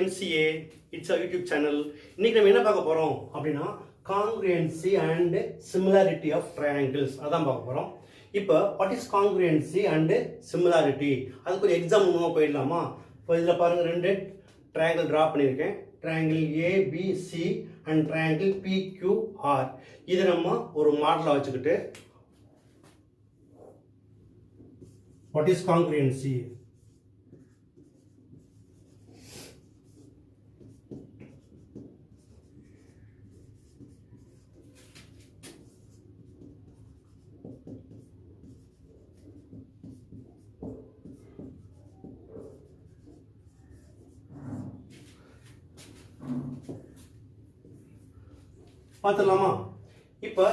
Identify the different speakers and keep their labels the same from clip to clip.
Speaker 1: MCA, it's a YouTube channel. இன்னைக்கு நம்ம என்ன பார்க்க போறோம் அப்படினா congruency and similarity of triangles அதான் பார்க்க போறோம். இப்போ what is congruency and similarity அதுக்கு ஒரு எக்ஸாம் மூலமா போயிடலாமா? இப்போ இதுல பாருங்க ரெண்டு triangle டிரா பண்ணிருக்கேன். triangle ABC and triangle PQR. இது நம்ம ஒரு மாடலா வச்சுக்கிட்டு what is congruency? பார்த்தலாமா? இப்போ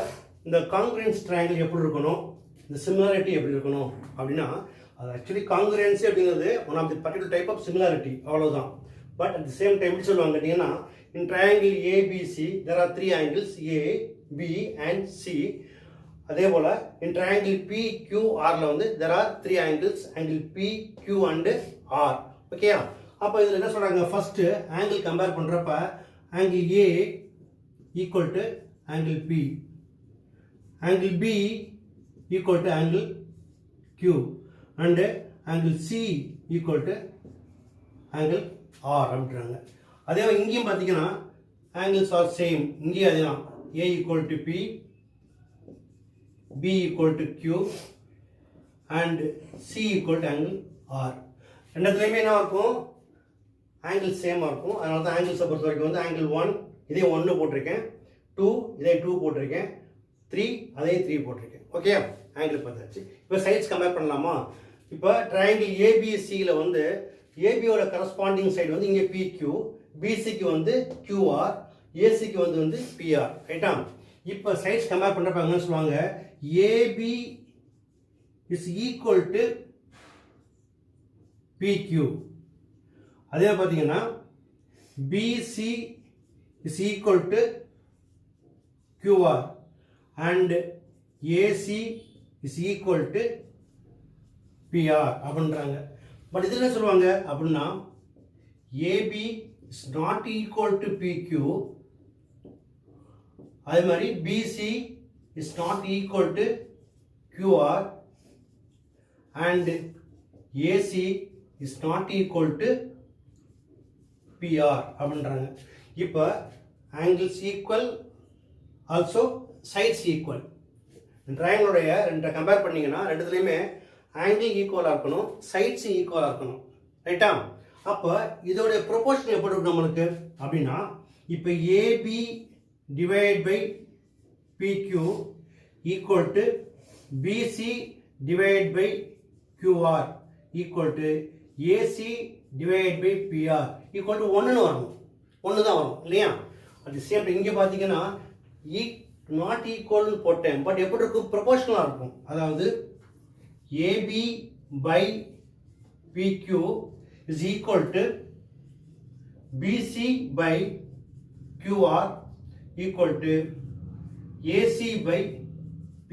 Speaker 1: இந்த காங்கிரன்ஸ் ட்ரையாங்கிள் எப்படி இருக்கணும், இந்த சிமிலாரிட்டி எப்படி இருக்கணும் அப்படின்னா, அது ஆக்சுவலி காங்கிரன்சி அப்படிங்கிறது one of the particular type of similarity, அவ்வளோதான். But at the same time எப்படி சொல்லுவாங்க கேட்டிங்கன்னா, in triangle ABC there are 3 angles A B and C. அதே போல் இன் ட்ரையாங்கிள் பிக்யூஆரில் வந்து there are 3 angles, angle PQ and R. ஓகேயா? அப்போ இதில் என்ன சொல்கிறாங்க, ஃபஸ்ட்டு ஆங்கிள் கம்பேர் பண்ணுறப்ப angle A equal to angle P, angle B equal to angle Q, and angle C equal to angle R அப்படின்றாங்க. அதே இங்கேயும் பார்த்தீங்கன்னா angles are same, இங்கேயும் அதேதான், A equal to P, B equal to Q and C equal to angle R. ரெண்டுத்துலையுமே என்ன இருக்கும், angle சேமாக இருக்கும். அதனால தான் ஆங்கிள்ஸை பொறுத்த வரைக்கும் வந்து ஆங்கிள் 1 இதே 1 போட்டிருக்கேன், 2 இதே 2 போட்டிருக்கேன், 3 அதே 3 போட்டிருக்கேன். ஓகே, ஆங்கிள் பார்த்தாச்சு. இப்போ சைட்ஸ் கம்பேர் பண்ணலாமா? இப்போ ட்ரையாங்கிள் ஏபிசியில் வந்து ஏபியோட கரஸ்பாண்டிங் சைடு வந்து இங்கே பிக்யூ, பிசிக்கு வந்து கியூஆர், ஏசிக்கு வந்து பிஆர். ரைட்டா? இப்போ சைட்ஸ் கம்பேர் பண்ணுறப்ப என்ன சொல்லுவாங்க, ஏபி இஸ் ஈக்குவல் டு பிக்யூ. அதே பார்த்தீங்கன்னா PC is equal to QR and AC is equal to PR அப்படின்றாங்க. பட் இதில் என்ன சொல்லுவாங்க அப்படின்னா, AB is not equal to PQ, அதே மாதிரி BC is not equal to QR and AC is not equal to PR அப்படின்றாங்க. இப்போ angles equal, also sides equal. ட்ரையாங்கிளுடைய ரெண்டை கம்பேர் பண்ணிங்கன்னா ரெண்டுத்துலேயுமே ஆங்கிள் ஈக்குவலாக இருக்கணும், சைட்ஸ் ஈக்குவலாக இருக்கணும். ரைட்டா? அப்போ இதோடைய ப்ரொபோர்ஷன் எப்படி இருக்கும் நம்மளுக்கு அப்படின்னா, இப்போ AB divide by PQ equal to BC divide by QR equal to AC divide by PR equal to 1ன்னு வரணும். 1 தான் வரும் இல்லையா? அது சேம் இங்கே பார்த்தீங்கன்னா நாட் ஈக்குவல்னு போட்டேன், பட் எப்படி இருக்கும், ப்ரொபோர்ஷனலாக இருக்கும். அதாவது AB by PQ is equal to PC by QR equal to AC by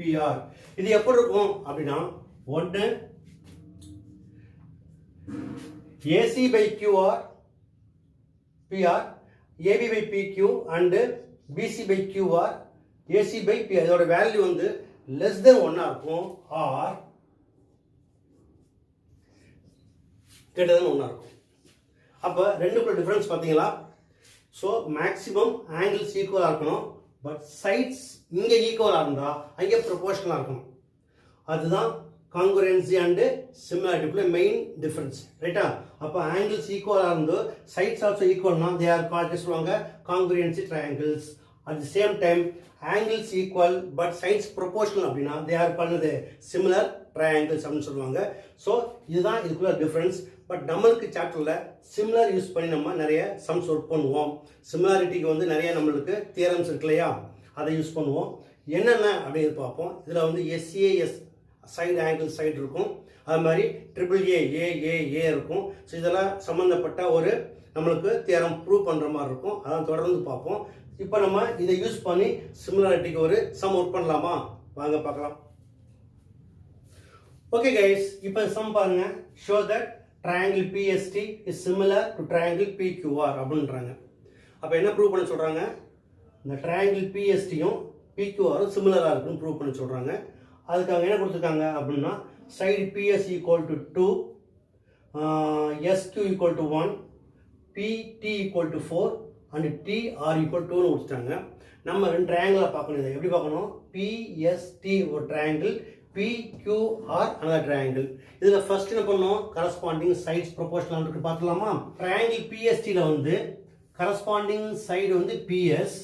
Speaker 1: PR. இது எப்படி இருக்கும் அப்படின்னா, 1 AC by QR PR, AB by PQ and BC by QR, AC by PR. இதோட வேல்யூ வந்து less than 1 இருக்கும், or greater than 1 இருக்கும். அப்போ ரெண்டுக்குள்ள difference பார்த்தீங்களா? ஸோ மேக்ஸிமம் ஆங்கிள்ஸ் ஈக்குவலாக இருக்கணும், பட் சைட்ஸ் இங்கே ஈக்குவலாக இருந்தால் அங்கே ப்ரொபோர்ஷனலாக இருக்கணும். அதுதான் காங்குரன்சி அண்டு சிமிலாரிட்டிக்குள்ள மெயின் டிஃபரன்ஸ். ரைட்டா? அப்போ ஆங்கிள்ஸ் ஈக்குவலாக இருந்து சைட்ஸ் ஆல்சோ ஈக்குவல்னா தே ஆர் கால்ட் சொல்லுவாங்க congruency triangles. At the same time angles equal but sides proportional அப்படின்னா they are called similar triangles அப்படின்னு சொல்லுவாங்க. ஸோ இதுதான் இதுக்குள்ள டிஃபரன்ஸ். பட் நம்மளுக்கு சாப்டரில் சிமிலர் யூஸ் பண்ணி நம்ம நிறைய சம்ஸ் ஒர்க் பண்ணுவோம். சிமிலாரிட்டிக்கு வந்து நிறைய நம்மளுக்கு தியரம்ஸ் இருக்கு இல்லையா, அதை யூஸ் பண்ணுவோம். என்னென்ன அப்படின்னு பார்ப்போம். இதில் வந்து எஸ்ஏஎஸ் சைடு ஆங்கிள் சைடு இருக்கும், அது மாதிரி ட்ரிபிள் ஏ இருக்கும். ஸோ இதெல்லாம் சம்மந்தப்பட்ட ஒரு நம்மளுக்கு தியரம் ப்ரூவ் பண்ணுற மாதிரி இருக்கும். அதான் தொடர்ந்து பார்ப்போம். இப்போ நம்ம இதை யூஸ் பண்ணி சிமிலாரிட்டிக்கு ஒரு சம் ஒர்க் பண்ணலாமா? வாங்க பார்க்கலாம். ஓகே கைஸ், இப்போ சம் பாருங்க. Show that triangle PST is similar to triangle PQR அப்படின்றாங்க. அப்போ என்ன ப்ரூவ் பண்ண சொல்கிறாங்க? இந்த triangle PSTயும் PQRும் சிமிலராக இருக்குன்னு ப்ரூவ் பண்ண சொல்கிறாங்க. அதுக்கு அவங்க என்ன கொடுத்துருக்காங்க அப்படின்னா side PS equal to 2, SQ equal to 1, PT equal to 4 and TR equal to 2னு கொடுத்துட்டாங்க. நம்ம ரெண்டு ட்ரையாங்கிளாக பார்க்கணும். இதை எப்படி பார்க்கணும்? PST ஒரு ட்ரையாங்கிள், PQR another triangle. இதில் ஃபர்ஸ்ட் என்ன பண்ணோம்? கரஸ்பாண்டிங் சைட்ஸ் ப்ரொபோர்ஷனல் இருக்கு பார்க்கலாமா? ட்ரையாங்கிள் PSTல வந்து கரஸ்பாண்டிங் சைடு வந்து PS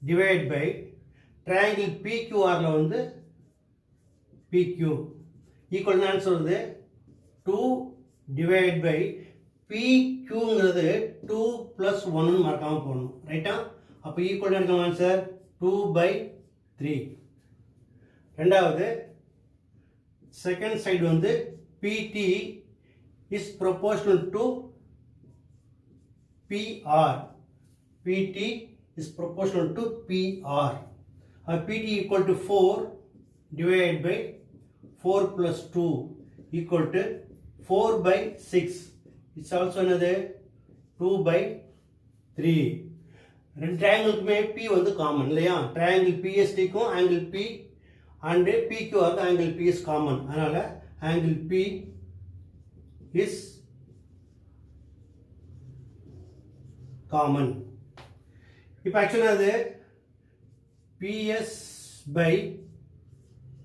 Speaker 1: டிவைட் பை ட்ரையாங்கிள் PQRல வந்து PQ ஈக்குவல் ஆன்சர் வருது 2 டிவைட் பை PQங்கிறது 2 + 1ன்னு மறக்காம போடணும். ரைட்டா? அப்போ ஈக்குவல் எடுக்கணும் ஆன்சர் 2/3. ரெண்டாவது செகண்ட் சைடு வந்து PT is proportional to PR. PT is proportional to PR. PT equal to 4 divided by 4 plus 2 equal to 4/6. It's also another 2/3. ரெண்டு ட்ரையாங்கிளுக்குமே P வந்து காமன் இல்லையா? ட்ரையாங்கிள் PSTக்கும் ஆங்கிள் P அண்டு PQRக்கு angle P is common. அதனால் angle P is common. இப்போ ஆக்சுவலாக அது PS by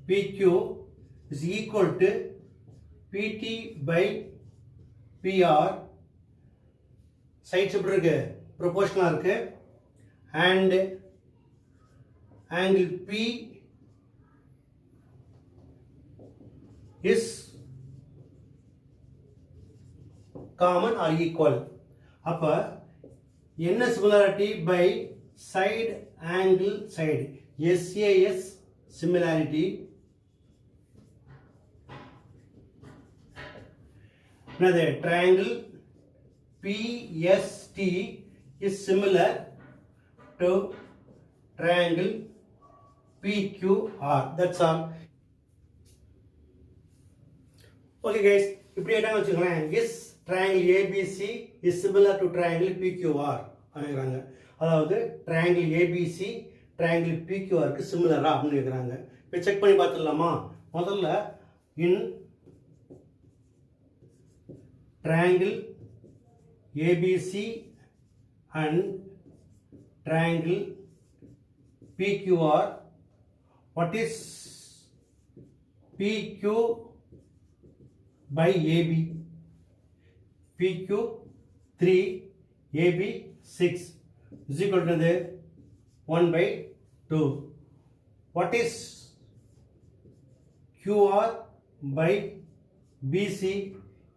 Speaker 1: PQ is equal to PT by PR. Sides எப்படி இருக்கு? ப்ரொபோர்ஷனலாக இருக்கு. And angle P is common or equal. அப்போ என்ன similarity by side angle side? SAS similarity. Another triangle PST is similar to triangle PQR. That's all. Okay guys, இப்படி என்ன வச்சுக்கலாம்? Yes, triangle ABC is similar to triangle PQR அப்படிங்கிறாங்க. அதாவது triangle ABC triangle PQRக்கு சிமிலரா அப்படின்னு கேட்குறாங்க. இப்போ செக் பண்ணி பார்த்துடலாமா? முதல்ல in triangle ABC and triangle PQR, what is PQ by AB? PQ 3, AB 6 is equal to the 1/2. What is QR by BC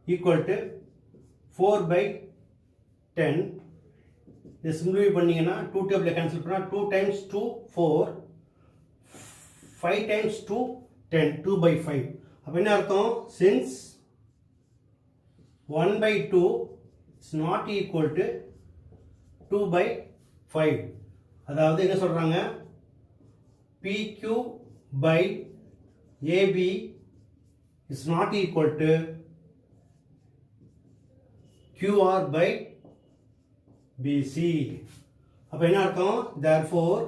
Speaker 1: equal to 4/10. இதை simplify பண்ணிங்கன்னா 2 டேபிளில் கேன்சல் பண்ணால் 2 times 2 4, 5 times 2 10, 2/5. அப்போ என்ன அர்த்தம்? Since 1/2 is not equal to 2/5. அதாவது என்ன சொல்கிறாங்க? PQ by AB is not equal to QR by BC. அப்போ என்ன அர்த்தம்? therefore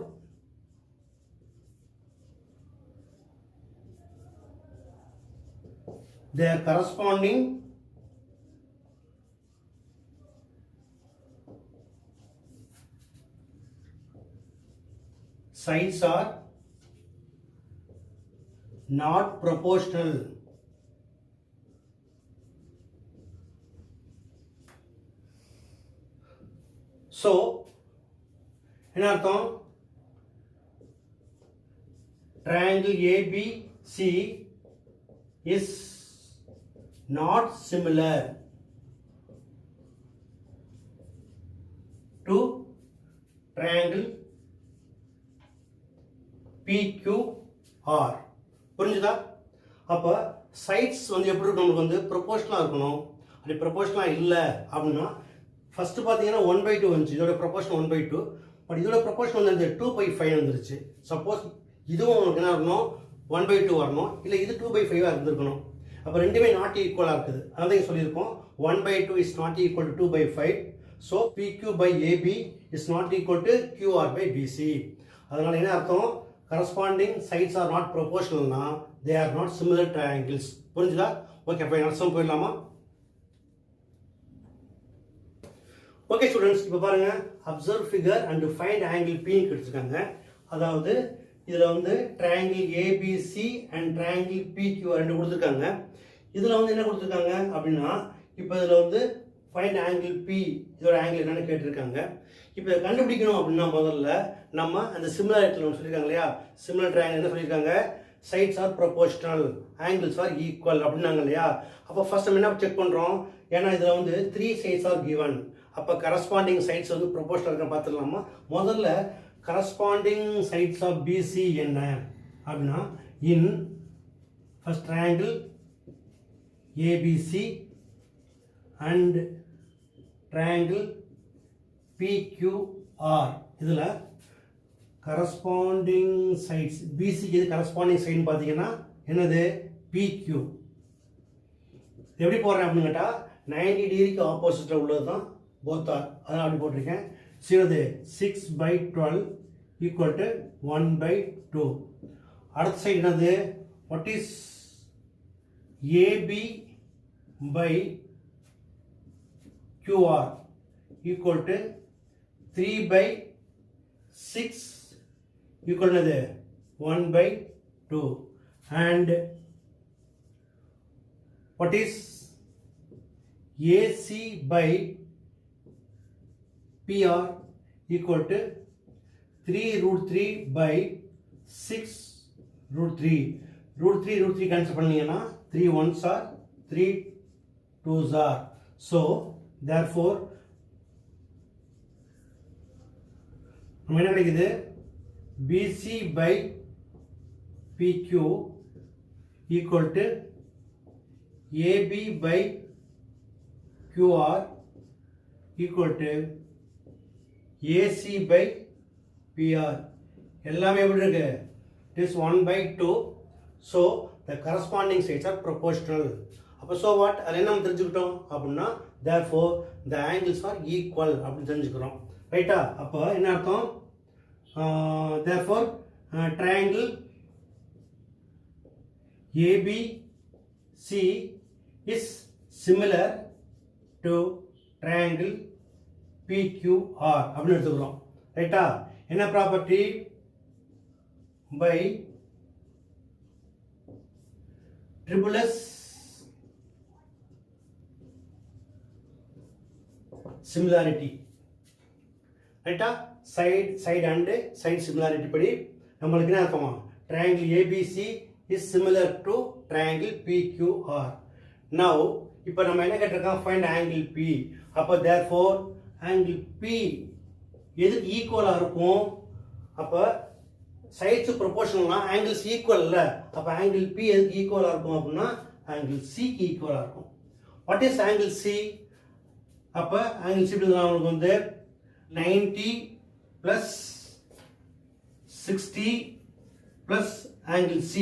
Speaker 1: their corresponding sides are not proportional. So என்ன அர்த்தம்? triangle ABC is not similar to triangle PQR. புரிஞ்சுதா? அப்போ சைட்ஸ் வந்து எப்படி இருக்கும்? நமக்கு வந்து ப்ரொபோர்ஷனலாக இருக்கணும். அப்படி ப்ரொபோர்ஷனலாக இல்லை அப்படின்னா ஃபஸ்ட்டு பார்த்தீங்கன்னா 1/2 வந்துச்சு. இதோட ப்ரொபோர்ஷன் 1/2. பட் இதோட ப்ரொபோர்ஷன் வந்து 2/5 வந்துருச்சு. சப்போஸ் இதுவும் உங்களுக்கு என்ன இருக்கணும்? 1/2 வரணும். இல்லை இது 2/5 இருந்திருக்கணும். அப்போ ரெண்டுமே நாட் ஈக்குவலாக இருக்குது. அதான் சொல்லியிருக்கோம் 1/2 is not equal to 2/5. So PQ by AB is not equal to QR by BC. அதனால் என்ன அர்த்தம்? கரஸ்பாண்டிங் சைட்ஸ் ஆர் நாட் ப்ரொபோஷனல்னா they are not similar triangles. புரிஞ்சுதா? ஓகே ஃபைன், அர்த்தம் போயிடலாமா? ஓகே ஸ்டூடெண்ட்ஸ், இப்போ பாருங்க, observe figure and find angle P எடுத்துருக்காங்க. அதாவது இதில் வந்து triangle ABC and triangle PQ ரெண்டு கொடுத்துருக்காங்க. இதில் வந்து என்ன கொடுத்துருக்காங்க அப்படின்னா, இப்போ இதில் வந்து ஃபைண்ட் ஆங்கிள் P, இதோட ஆங்கிள் என்னன்னு கேட்டிருக்காங்க. இப்போ இதை கண்டுபிடிக்கணும் அப்படின்னா முதல்ல நம்ம அந்த சிமிலாரிட்டியில் ஒன்று சொல்லியிருக்காங்க இல்லையா, சிமிலர் ட்ரையாங்கிள் என்ன சொல்லியிருக்காங்க, sides are proportional, angles are equal அப்படின்னாங்க இல்லையா. அப்போ ஃபர்ஸ்ட் நம்ம என்ன செக் பண்ணுறோம், ஏன்னா இதில் வந்து 3 சைட்ஸ் ஆர் கிவன். அப்போ கரஸ்பாண்டிங் சைட்ஸ் வந்து ப்ரொபோஷனல் இருக்க பார்த்துடலாமா. முதல்ல கரஸ்பாண்டிங் சைட்ஸ் ஆஃப் BC என்ன அப்படின்னா, in first triangle ABC and triangle PQR, இதில் கரஸ்பாண்டிங் சைட்ஸ் BCக்கு எது கரஸ்பாண்டிங் சைடுன்னு பார்த்தீங்கன்னா என்னது, PQ. எப்படி போடுறேன் அப்படின்னு கேட்டால் 90 டிகிரிக்கு ஆப்போசிட்டில் உள்ளது தான் போத் ஆர், அதான் அப்படி போட்டிருக்கேன். சிலது 6/12 ஈக்குவல் டு 1/2. அடுத்த சைடு என்னது, what is AB by QR equal to 3/6 equal to 1/2. And what is AC by PR equal to 3√3/6√3. √3 cancel பண்ணீங்கன்னா 3 1s are 3 2s are. So therefore நம்ம என்ன கிடைக்குது, BC by PQ equal to AB by QR equal to AC by PR. எல்லாமே எப்படி இருக்கு, it is 1/2. so the corresponding sides are proportional. அப்போ so what, அதில் என்ன நம்ம தெரிஞ்சுக்கிட்டோம் அப்படின்னா, therefore the angles are equal அப்படின்னு தெரிஞ்சுக்கிறோம். ரைட்டா? அப்போ என்ன அர்த்தம், therefore triangle ABC is similar to triangle PQR அப்படின்னு எடுத்துக்கிறோம். ரைட்டா? என்ன ப்ராப்பர்ட்டி, பை SSS similarity. ரைட்டா? சைடு அண்ட் சைடு சிமிலாரிட்டி படி நம்மளுக்கு என்ன அர்த்தமா, triangle ABC is similar to triangle PQR. Now இப்போ நம்ம என்ன கேட்டிருக்கோம், ஃபைண்ட் ஆங்கிள் P. அப்போ தேர்ஃபோர் ஆங்கிள் P எதுக்கு ஈக்குவலாக இருக்கும், அப்போ சைட்ஸ் ப்ரொபோர்ஷனல்னா ஆங்கிள்ஸ் ஈக்குவல் இல்லை. அப்போ ஆங்கிள் P எதுக்கு ஈக்குவலாக இருக்கும் அப்படின்னா, ஆங்கிள் Cக்கு ஈக்குவலாக இருக்கும். What is angle C? அப்போ ஆங்கிள் C நம்மளுக்கு வந்து 90 plus 60 plus angle C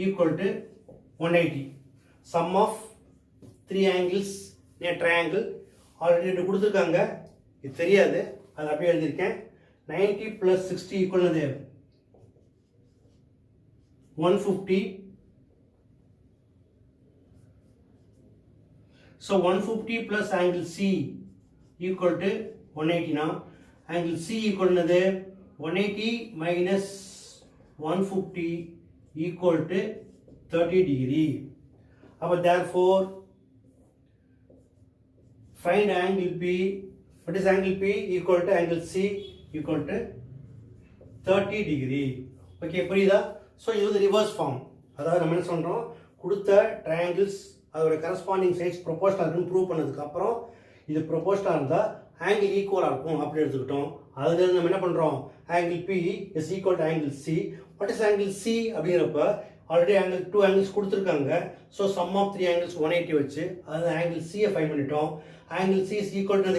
Speaker 1: equal to 180. Sum of 3 angles in a triangle. Already கொடுத்துருக்காங்க, இது தெரியாது, அது அப்படியே எழுதியிருக்கேன். 90 plus 60 equal to 150. So 150 plus angle C equal to 180 now. Angle C equal to 180 minus 150 equal to 30 degree. Therefore find angle P. What is angle P? Equal to angle C equal to 30 degree. Okay, புரியுதா? So இது வந்து reverse form. அதாவது நம்ம என்ன சொல்றோம், கொடுத்த triangles அதோட corresponding sides proportional இருக்குன்னு ப்ரூவ் பண்ணதுக்கு அப்புறம் இது ப்ரொபோஷனலாக இருந்தால் ஆங்கிள் ஈக்குவலாக இருக்கும் அப்படி எடுத்துக்கிட்டோம். அதுலேருந்து நம்ம என்ன பண்ணுறோம், angle P is equal to angle C. What is angle C அப்படிங்கிறப்ப ஆல்ரெடி ஆங்கிள் 2 ஆங்கிள்ஸ் கொடுத்துருக்காங்க. ஸோ சம் ஆஃப் 3 ஆங்கிள்ஸ் 180 வச்சு அது ஆங்கிள் C ஃபைண்ட் பண்ணிட்டோம். Angle C is equal to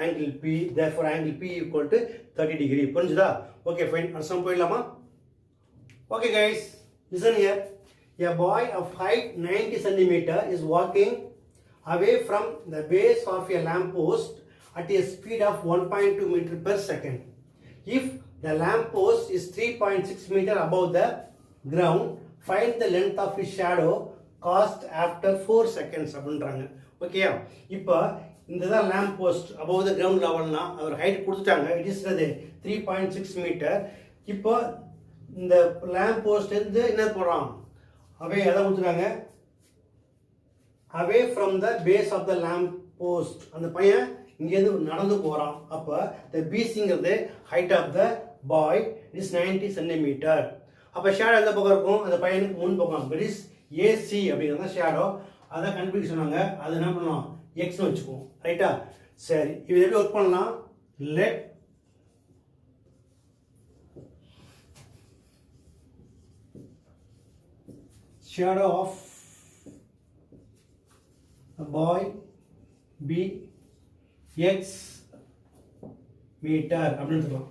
Speaker 1: angle P. Therefore angle P equal to 30 degree. புரிஞ்சுதா? Okay fine, அர்த்தம் போயிடலாமா? Okay guys, listen here. A boy of height 90 centimeter is walking away from the base of a lamp post at a speed of 1.2 meter per second. If the lamp post is 3.6 meter above the ground, find the length of his shadow cast after 4 seconds அப்படின்றாங்க. ஓகேயா? இப்போ இந்த தான் lamp post above the ground levelனா அவர் height கொடுத்துட்டாங்க. It is 3.6 metre. இப்போ இந்த lamp post இருந்து என்ன போறான்? அவே எதை கொடுத்துட்டாங்க? away from the base of the lamp post. அந்த பையன் இங்கேருந்து நடந்து போகிறான். அப்போ the BCங்கிறது height of the boy is 90 centimeter. அப்போ ஷேடோ எந்த பக்கம் இருக்கும்? அந்த பையனுக்கு முன் பக்கம். இட் இஸ் AC அப்படிங்கிறது ஷேடோ. அதை கண்டுபிடிக்க சொன்னாங்க. அது என்ன பண்ணலாம்? எக்ஸ்னு வச்சுக்குவோம். ரைட்டா? சரி, இது எப்படி ஒர்க் பண்ணலாம்? Let shadow of a boy be x meter அப்படின்னு சொல்லலாம்.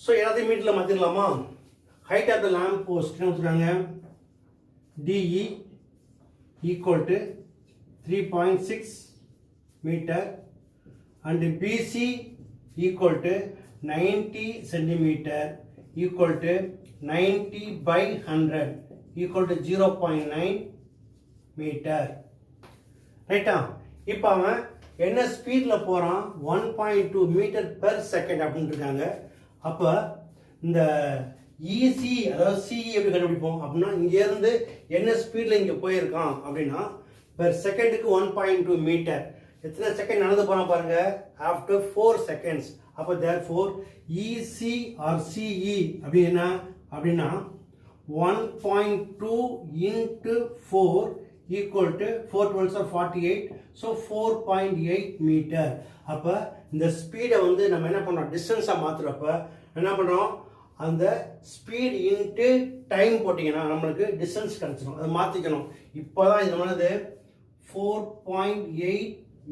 Speaker 1: ஸோ எல்லாத்தையும் மீட்டரில் மாற்றிடலாமா? Height of the lamp post என்ன கொடுத்துருக்காங்க? DE equal to 3.6 meter and BC equal to 90 centimeter equal to 90 by 100 equal to 0.9 meter. ரைட்டா? இப்போ அவன் என்ன ஸ்பீடில் போகிறான்? 1.2 மீட்டர் பெர் செகண்ட் அப்படின்னு இருக்காங்க. அப்போ இந்த இசி அதாவது சிஇ எப்படி கண்டுபிடிப்போம் அப்படின்னா, இங்கேருந்து என்ன ஸ்பீடில் இங்கே போயிருக்கான் அப்படின்னா பெர் செகண்டுக்கு 1.2 மீட்டர். எத்தனை செகண்ட் நடந்து போகிறான் பாருங்க? After 4 seconds. அப்போ தேர்ஃபோர் இசி ஆர் சிஇ அப்படின்னா 1.2 into 4 equal to 4 12s are 48. So 4.8 metre. அப்போ இந்த ஸ்பீடை வந்து நம்ம என்ன பண்ணுறோம்? டிஸ்டன்ஸாக மாற்றுறப்ப என்ன பண்ணுறோம்? அந்த ஸ்பீட் இன்ட்டு டைம் போட்டிங்கன்னா நம்மளுக்கு டிஸ்டன்ஸ் கிடச்சிடும். அதை மாற்றிக்கணும். இப்போ தான் இது வந்து 4.8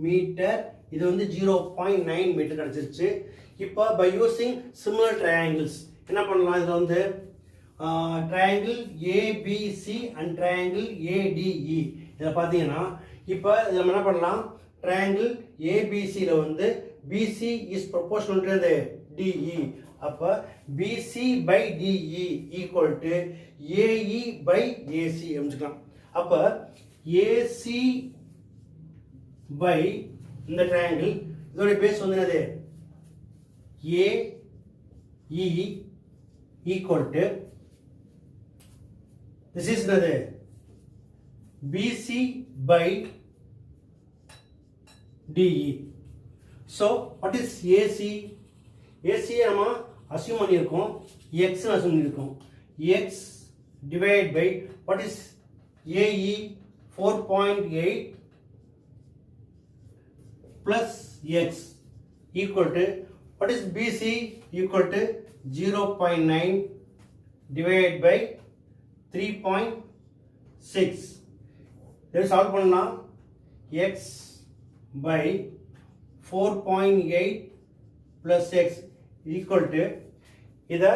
Speaker 1: மீட்டர், இது வந்து 0.9 மீட்டர் கிடச்சிருச்சு. இப்போ பை யூஸிங் சிமிலர் ட்ரையாங்கிள்ஸ் என்ன பண்ணலாம்? இதில் வந்து triangle ABC and triangle ADE இதில் பார்த்தீங்கன்னா இப்போ இதில் நம்ம என்ன பண்ணலாம்? ட்ரையாங்கிள் ஏபிசியில் வந்து BC is proportional to DE. அப்போ BC by DE equal to AE by AC அமைச்சுக்கலாம். அப்போ ஏசி பை இந்த ட்ரையாங்கிள் இதோட பேஸ் வந்து என்னது? AE equal to this is என்னது? BC by DE. So what is AC? AC நம்ம அசியூம் பண்ணியிருக்கோம், x அசியூம் பண்ணியிருக்கோம். x divided by what is AE? 4.8 plus x equal to what is BC? Equal to 0.9 divided by 3.6. இதை solve பண்ணலாம். x by 4.8 plus x equal to இதை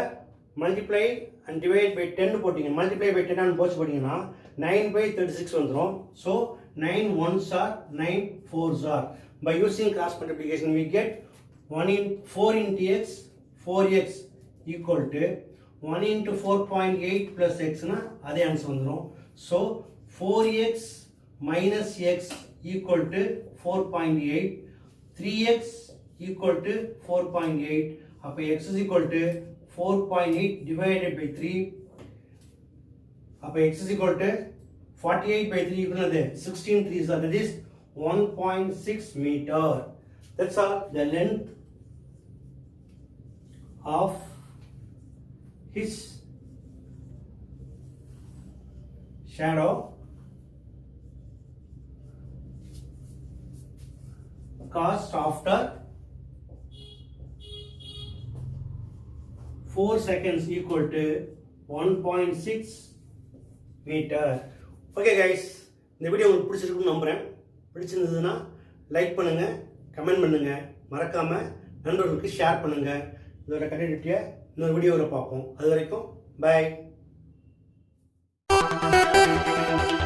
Speaker 1: multiply and divide by 10 போட்டிங்க. multiply by 10 போச்சு போட்டிங்கன்னா 9 by 36 வந்துடும். So 9 1s are 9 4s are. By using cross multiplication we get 4 into x 4x equal to 1 into 4.8 plus x na அதே answer வந்துடும். So 4x minus x equal to 4.8, 3x equal to 4.8. அப்போ x is equal to 4.8 divided by 3. அப்போ x is equal to 48 by 3 equal to 16 3s are, that is 1.6 meter. That's all the length of his shadow cast after 4 seconds equal to 1.6 meter. Okay guys, இந்த video உங்களுக்கு பிடிச்சிருக்குன்னு நம்புறேன். பிடிச்சிருந்ததுன்னா like பண்ணுங்க, comment பண்ணுங்க, மறக்காம நண்பர்களுக்கு ஷேர் பண்ணுங்க. இதோட கண்டினியூட்டியை இன்னொரு வீடியோவில் பார்ப்போம். அது வரைக்கும் பை. இருக்கும்.